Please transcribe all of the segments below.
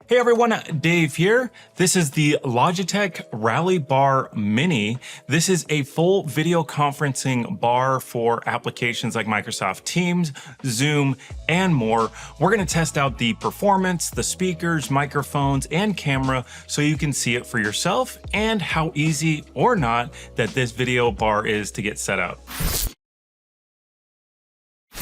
Hey everyone, Dave here. This is the Logitech Rally Bar Mini. This is a full video conferencing bar for applications like Microsoft Teams, Zoom, and more. We're going to test out the performance, the speakers, microphones, and camera so you can see it for yourself and how easy or not that this video bar is to get set up.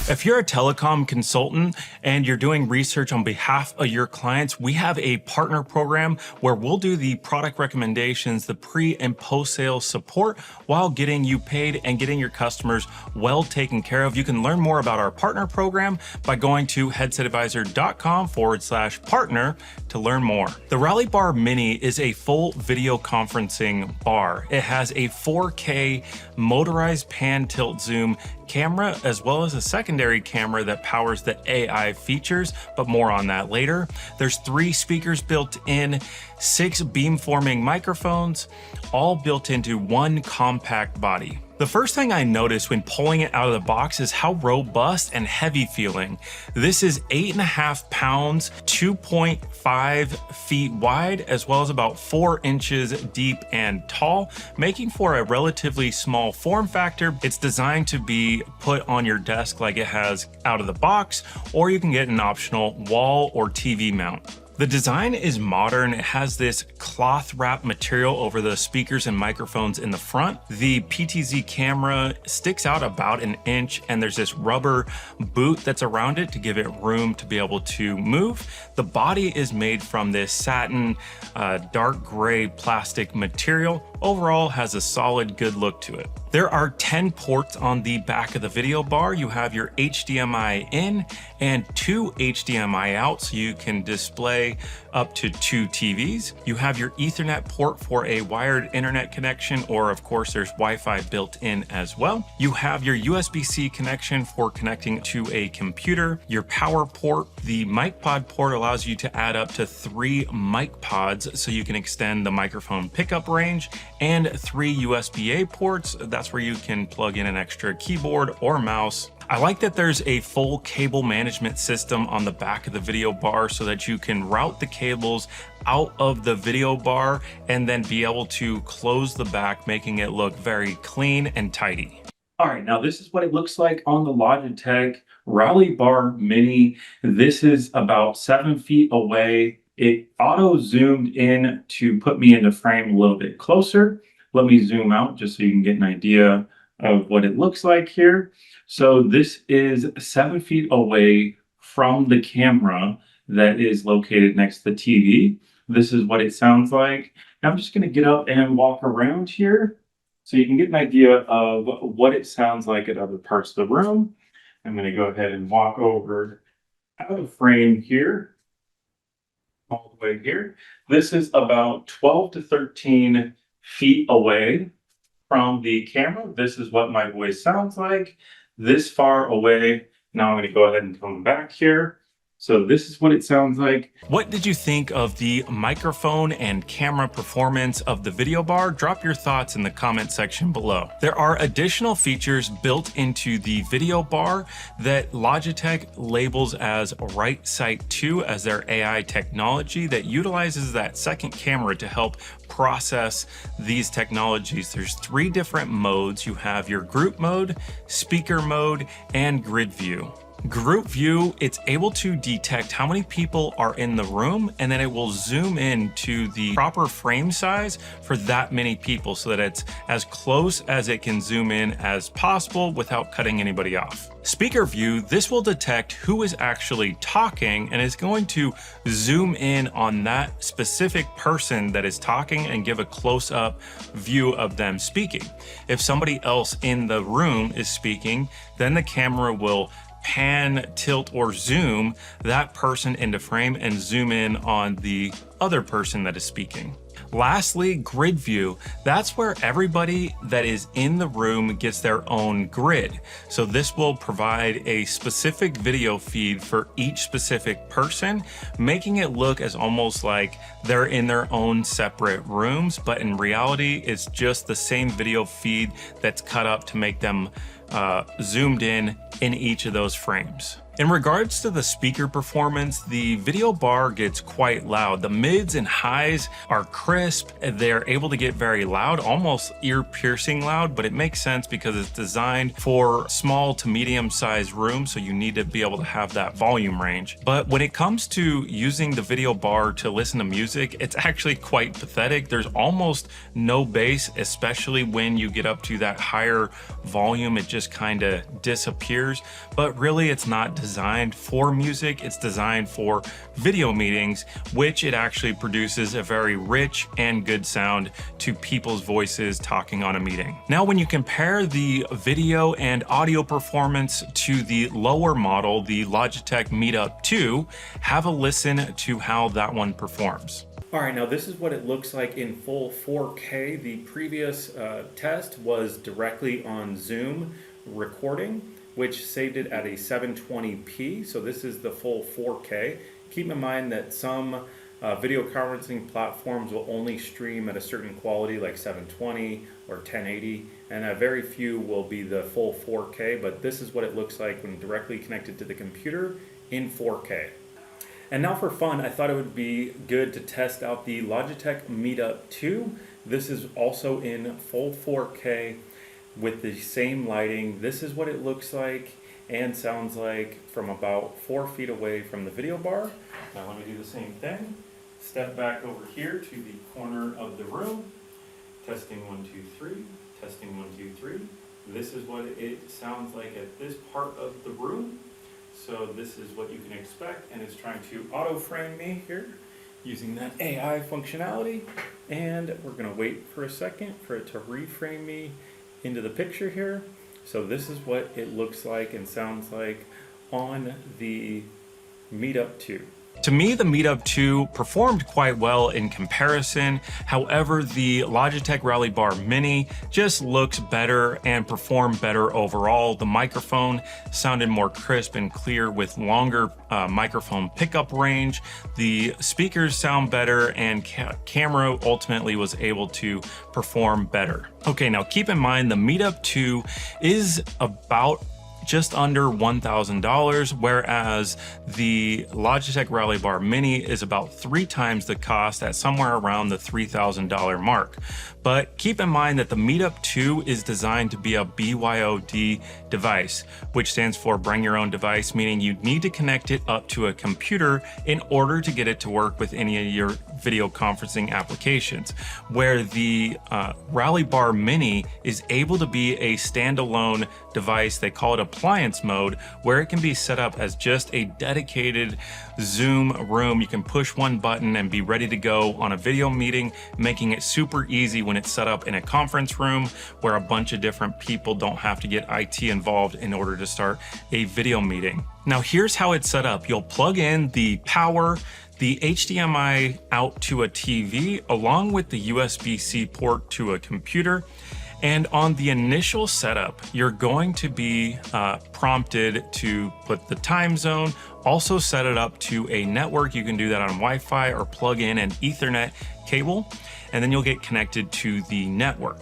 If you're a telecom consultant and you're doing research on behalf of your clients, we have a partner program where we'll do the product recommendations, the pre and post-sale support while getting you paid and getting your customers well taken care of. You can learn more about our partner program by going to headsetadvisor.com/partner to learn more. The Rally Bar Mini is a full video conferencing bar. It has a 4K motorized pan tilt zoom camera, as well as a secondary camera that powers the AI features, but more on that later. There's 3 speakers built in, 6 beamforming microphones, all built into one compact body. The first thing I noticed when pulling it out of the box is how robust and heavy feeling. This is 8.5 pounds, 2.5 feet wide, as well as about 4 inches deep and tall, making for a relatively small form factor. It's designed to be put on your desk like it has out of the box, or you can get an optional wall or TV mount. The design is modern. It has this cloth wrap material over the speakers and microphones in the front. The PTZ camera sticks out about 1 inch, and there's this rubber boot that's around it to give it room to be able to move. The body is made from this satin, dark gray plastic material. Overall has a solid, good look to it. There are 10 ports on the back of the video bar. You have your HDMI in and 2 HDMI out, so you can display up to 2 TVs. You have your Ethernet port for a wired internet connection, or of course there's Wi-Fi built in as well. You have your USB-C connection for connecting to a computer, your power port. The mic pod port allows you to add up to 3 mic pods so you can extend the microphone pickup range, and 3 USB-A ports. That's where you can plug in an extra keyboard or mouse. I like that there's a full cable management system on the back of the video bar so that you can route the cables out of the video bar and then be able to close the back, making it look very clean and tidy. All right, now this is what it looks like on the Logitech Rally Bar Mini. This is about 7 feet away. It auto zoomed in to put me into frame a little bit closer. Let me zoom out just so you can get an idea of what it looks like here. So this is 7 feet away from the camera that is located next to the TV. This is what it sounds like. Now I'm just going to get up and walk around here so you can get an idea of what it sounds like at other parts of the room. I'm going to go ahead and walk over out of frame here, all the way here. This is about 12 to 13 feet away from the camera. This is what my voice sounds like this far away. Now I'm going to go ahead and come back here. So this is what it sounds like. What did you think of the microphone and camera performance of the video bar? Drop your thoughts in the comment section below. There are additional features built into the video bar that Logitech labels as RightSight2 as their AI technology that utilizes that second camera to help process these technologies. There's 3 different modes. You have your group mode, speaker mode, and grid view. Group view, it's able to detect how many people are in the room, and then it will zoom in to the proper frame size for that many people so that it's as close as it can zoom in as possible without cutting anybody off. Speaker view, this will detect who is actually talking and is going to zoom in on that specific person that is talking and give a close-up view of them speaking. If somebody else in the room is speaking, then the camera will pan, tilt, or zoom that person into frame and zoom in on the other person that is speaking. Lastly, grid view. That's where everybody that is in the room gets their own grid. So this will provide a specific video feed for each specific person, making it look as almost like they're in their own separate rooms, but in reality, it's just the same video feed that's cut up to make them zoomed in each of those frames. In regards to the speaker performance, the video bar gets quite loud. The mids and highs are crisp. They're able to get very loud, almost ear-piercing loud, but it makes sense because it's designed for small to medium-sized rooms, so you need to be able to have that volume range. But when it comes to using the video bar to listen to music, it's actually quite pathetic. There's almost no bass, especially when you get up to that higher volume. It just kind of disappears, but really it's not designed for music. It's designed for video meetings, which it actually produces a very rich and good sound to people's voices talking on a meeting. Now, when you compare the video and audio performance to the lower model, the Logitech Meetup 2, have a listen to how that one performs. All right, now this is what it looks like in full 4K. The previous test was directly on Zoom recording, which saved it at a 720p. So this is the full 4K. Keep in mind that some video conferencing platforms will only stream at a certain quality like 720 or 1080, and very few will be the full 4K, but this is what it looks like when directly connected to the computer in 4K. And now for fun, I thought it would be good to test out the Logitech Meetup 2. This is also in full 4K with the same lighting. This is what it looks like and sounds like from about 4 feet away from the video bar. Now let me do the same thing. Step back over here to the corner of the room. Testing 1, 2, 3. Testing 1, 2, 3. This is what it sounds like at this part of the room. So this is what you can expect, and it's trying to auto frame me here using that AI functionality. And we're gonna wait for a second for it to reframe me into the picture here. So this is what it looks like and sounds like on the Meetup 2. To me, the Meetup 2 performed quite well in comparison. However, the Logitech Rally Bar Mini just looks better and performed better overall. The microphone sounded more crisp and clear with longer microphone pickup range. The speakers sound better, and camera ultimately was able to perform better. Okay, now keep in mind the Meetup 2 is about just under $1,000, whereas the Logitech Rally Bar Mini is about 3 times the cost at somewhere around the $3,000 mark. But keep in mind that the Meetup 2 is designed to be a BYOD device, which stands for bring your own device, meaning you need to connect it up to a computer in order to get it to work with any of your video conferencing applications, where the Rally Bar Mini is able to be a standalone device. They call it appliance mode, where it can be set up as just a dedicated Zoom room. You can push one button and be ready to go on a video meeting, making it super easy when it's set up in a conference room where a bunch of different people don't have to get IT involved in order to start a video meeting. Now here's how it's set up. You'll plug in the power, the HDMI out to a TV, along with the USB-C port to a computer. And on the initial setup, you're going to be prompted to put the time zone, also set it up to a network. You can do that on Wi-Fi or plug in an Ethernet cable, and then you'll get connected to the network.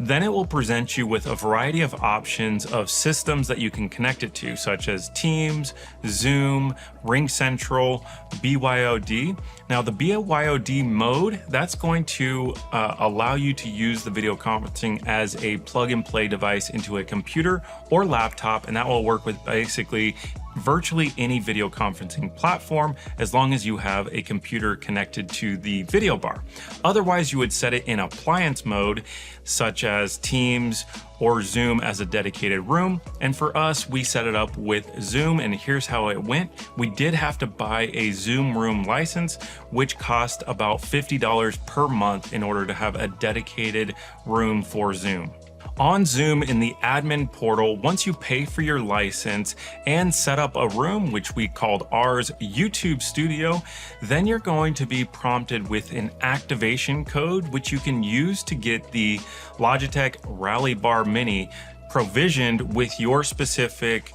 Then it will present you with a variety of options of systems that you can connect it to, such as Teams, Zoom, RingCentral, BYOD. Now the BYOD mode, that's going to allow you to use the video conferencing as a plug and play device into a computer or laptop, and that will work with basically virtually any video conferencing platform as long as you have a computer connected to the video bar. Otherwise, you would set it in appliance mode, such as Teams or Zoom as a dedicated room. And for us, we set it up with Zoom, and here's how it went. We did have to buy a Zoom room license, which cost about $50 per month in order to have a dedicated room for Zoom. On Zoom in the admin portal, once you pay for your license and set up a room, which we called ours YouTube Studio, then you're going to be prompted with an activation code, which you can use to get the Logitech Rally Bar Mini provisioned with your specific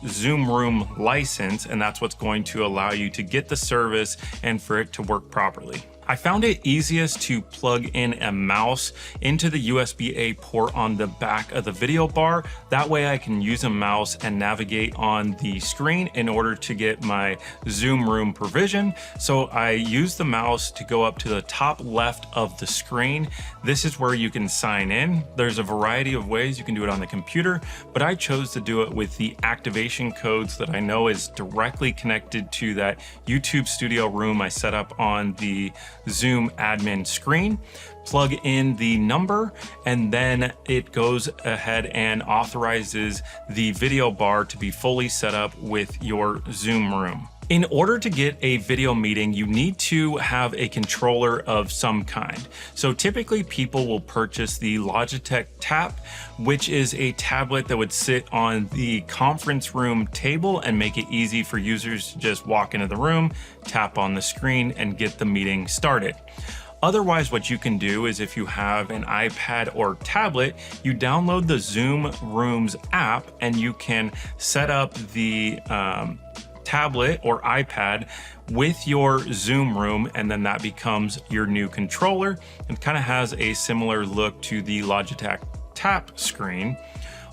Zoom room license, and that's what's going to allow you to get the service and for it to work properly. I found it easiest to plug in a mouse into the USB-A port on the back of the video bar. That way I can use a mouse and navigate on the screen in order to get my Zoom room provision. So I use the mouse to go up to the top left of the screen. This is where you can sign in. There's a variety of ways you can do it on the computer, but I chose to do it with the activation codes that I know is directly connected to that YouTube studio room I set up on the Zoom admin screen. Plug in the number, and then it goes ahead and authorizes the video bar to be fully set up with your Zoom room. In order to get a video meeting, you need to have a controller of some kind. So typically people will purchase the Logitech Tap, which is a tablet that would sit on the conference room table and make it easy for users to just walk into the room, tap on the screen, and get the meeting started. Otherwise, what you can do is if you have an iPad or tablet, you download the Zoom Rooms app and you can set up the tablet or iPad with your Zoom room, and then that becomes your new controller and kind of has a similar look to the Logitech Tap screen.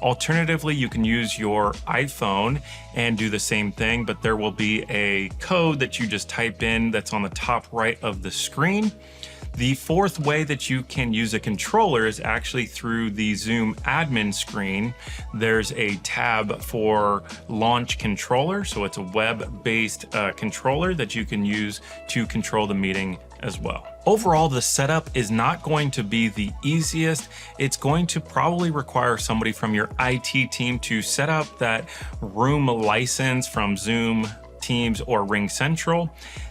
Alternatively, you can use your iPhone and do the same thing, but there will be a code that you just type in that's on the top right of the screen. The fourth way that you can use a controller is actually through the Zoom admin screen. There's a tab for launch controller. So it's a web-based controller that you can use to control the meeting as well. Overall, the setup is not going to be the easiest. It's going to probably require somebody from your IT team to set up that room license from Zoom, Teams, or RingCentral.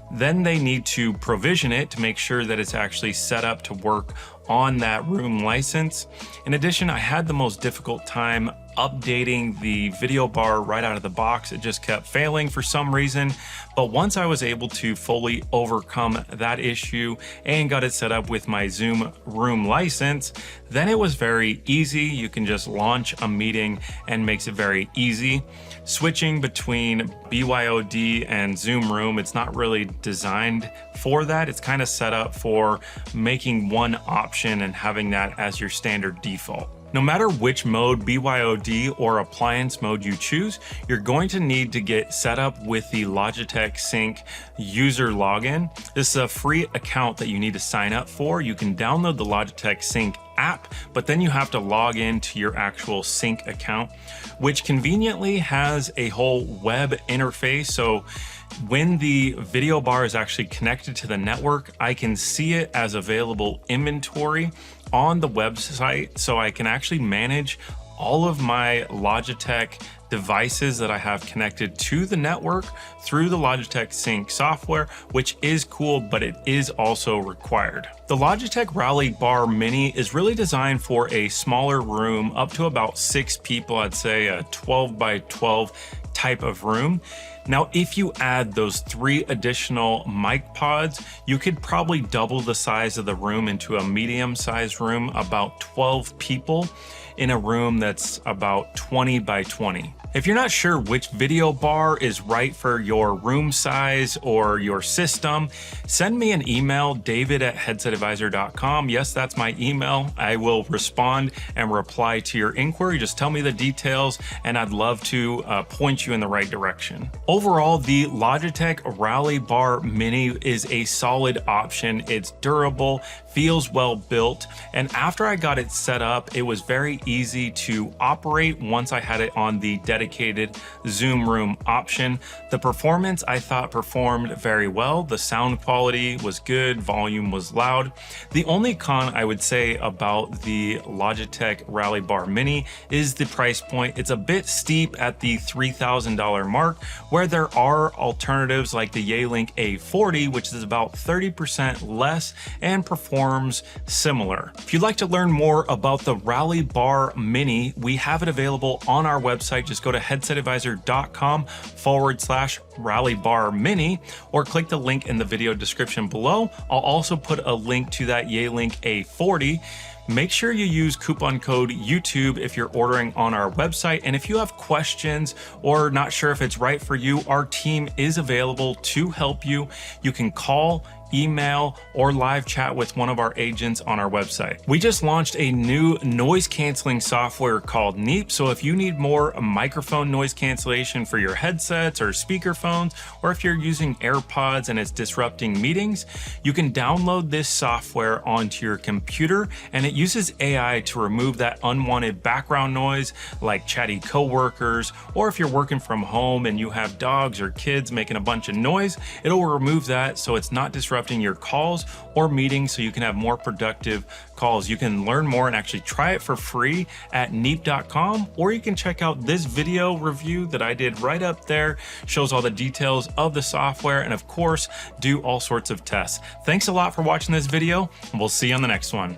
Then they need to provision it to make sure that it's actually set up to work on that room license. In addition, I had the most difficult time updating the video bar right out of the box. It just kept failing for some reason. But once I was able to fully overcome that issue and got it set up with my Zoom room license, then it was very easy. You can just launch a meeting and makes it very easy. Switching between BYOD and Zoom room, it's not really designed for that. It's kind of set up for making one option and having that as your standard default. No matter which mode, BYOD or appliance mode you choose, you're going to need to get set up with the Logitech Sync user login. This is a free account that you need to sign up for. You can download the Logitech Sync app, but then you have to log into your actual Sync account, which conveniently has a whole web interface. So when the video bar is actually connected to the network, I can see it as available inventory on the website, so I can actually manage all of my Logitech devices that I have connected to the network through the Logitech Sync software, which is cool, but it is also required. The Logitech Rally Bar Mini is really designed for a smaller room, up to about 6 people. I'd say a 12 by 12 type of room. Now, if you add those 3 additional mic pods, you could probably double the size of the room into a medium-sized room, about 12 people in a room that's about 20 by 20. If you're not sure which video bar is right for your room size or your system, send me an email, david@headsetadvisor.com. Yes, that's my email. I will respond and reply to your inquiry. Just tell me the details and I'd love to point you in the right direction. Overall, the Logitech Rally Bar Mini is a solid option. It's durable, feels well built, and after I got it set up, it was very easy to operate once I had it on the dedicated Zoom room option. The performance, I thought, performed very well. The sound quality was good, volume was loud. The only con I would say about the Logitech Rally Bar Mini is the price point. It's a bit steep at the $3,000 mark, where there are alternatives like the Yealink A40, which is about 30% less and performs similar. If you'd like to learn more about the Rally Bar Mini, we have it available on our website. Just go to headsetadvisor.com/Rally Bar Mini or click the link in the video description below. I'll also put a link to that Yealink A40. Make sure you use coupon code YouTube if you're ordering on our website. And if you have questions or not sure if it's right for you, our team is available to help you. You can call, email, or live chat with one of our agents on our website. We just launched a new noise canceling software called Neep, so if you need more microphone noise cancellation for your headsets or speakerphones, or if you're using AirPods and it's disrupting meetings, you can download this software onto your computer, and it uses AI to remove that unwanted background noise like chatty coworkers, or if you're working from home and you have dogs or kids making a bunch of noise, it'll remove that so it's not disrupting your calls or meetings, so you can have more productive calls. You can learn more and actually try it for free at neep.com, or you can check out this video review that I did right up there. Shows all the details of the software, and of course, do all sorts of tests. Thanks a lot for watching this video, and we'll see you on the next one.